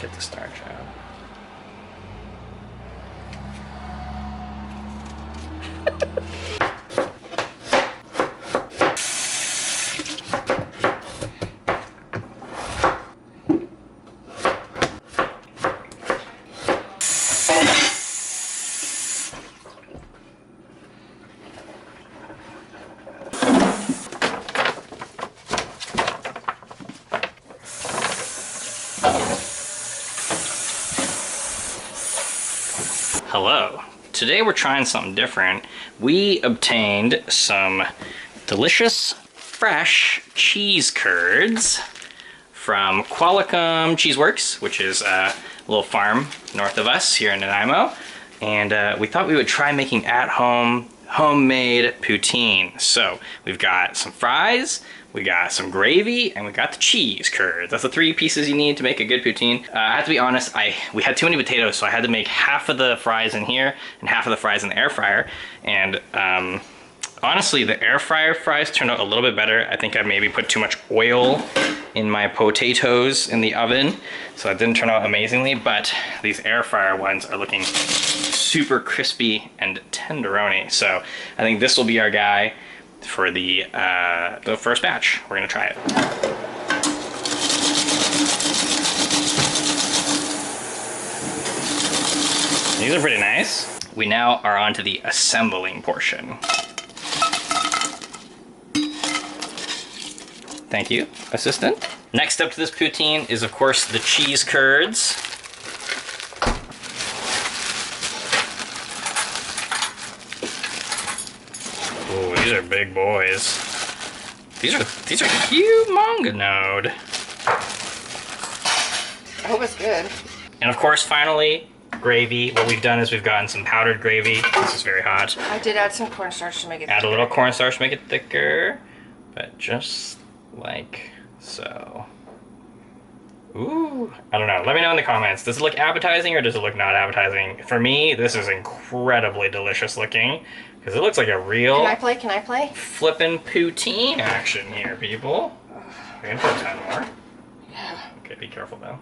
get the starch out. Hello. Today we're trying something different. We obtained some delicious fresh cheese curds from Qualicum Cheeseworks, which is a little farm north of us here in Nanaimo. And we thought we would try making at-home homemade poutine. So we've got some fries, we got some gravy, and we got the cheese curds. That's the three pieces you need to make a good poutine. I have to be honest, we had too many potatoes, so I had to make half of the fries in here and half of the fries in the air fryer. And honestly, the air fryer fries turned out a little bit better. I think I maybe put too much oil in my potatoes in the oven, so it didn't turn out amazingly, but these air fryer ones are looking super crispy and tenderoni. So I think this will be our guy for the first batch. We're gonna try it. These are pretty nice. We now are on to the assembling portion. Thank you, assistant. Next up to this poutine is, of course, the cheese curds. Ooh, these are big boys. These are humongous. I hope it's good. And of course, finally, gravy. What we've done is we've gotten some powdered gravy. This is very hot. I did add some cornstarch to make it thicker. Add a little cornstarch to make it thicker, but just like so. Ooh, I don't know. Let me know in the comments. Does it look appetizing or does it look not appetizing? For me, this is incredibly delicious looking because it looks like a real... Can I play? Can I play? Flippin' poutine action here, people. We're gonna put 10 more. Yeah. Okay, be careful though,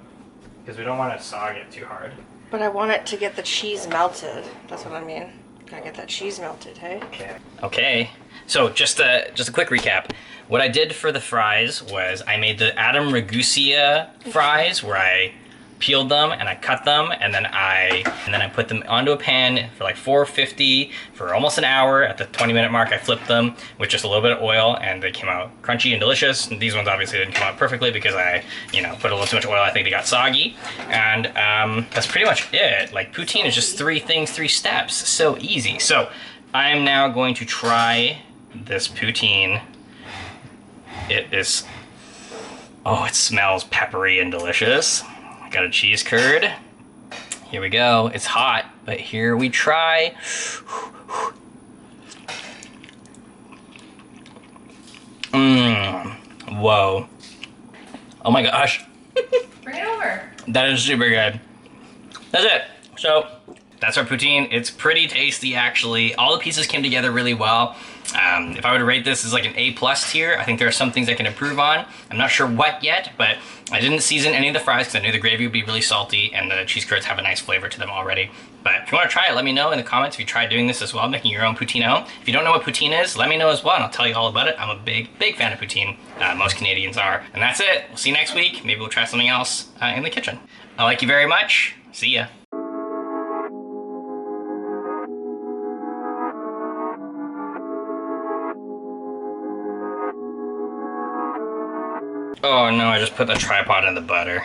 because we don't want to sog it too hard. But I want it to get the cheese melted. That's what I mean. Gotta get that cheese melted, hey? Okay. Okay. So just a quick recap. What I did for the fries was I made the Ragusea fries where I peeled them and I cut them and then I put them onto a pan for like 450 for almost an hour. At the 20-minute mark, I flipped them with just a little bit of oil and they came out crunchy and delicious. And these ones obviously didn't come out perfectly because I, put a little too much oil. I think they got soggy. And that's pretty much it. Like, poutine is just 3 things, 3 steps. So easy. So I'm now going to try this poutine. It is, oh, it smells peppery and delicious. I got a cheese curd. Here we go. It's hot, but here we try. Whoa. Oh my gosh. Bring it over. That is super good. That's it. So that's our poutine. It's pretty tasty, actually. All the pieces came together really well. If I were to rate this as like an A+ tier, I think there are some things I can improve on. I'm not sure what yet, but I didn't season any of the fries because I knew the gravy would be really salty and the cheese curds have a nice flavor to them already. But if you want to try it, let me know in the comments if you tried doing this as well, making your own poutine at home. If you don't know what poutine is, let me know as well and I'll tell you all about it. I'm a big fan of poutine. Most Canadians are. And that's it. We'll see you next week. Maybe we'll try something else in the kitchen. I like you very much. See ya. Oh no, I just put the tripod in the butter.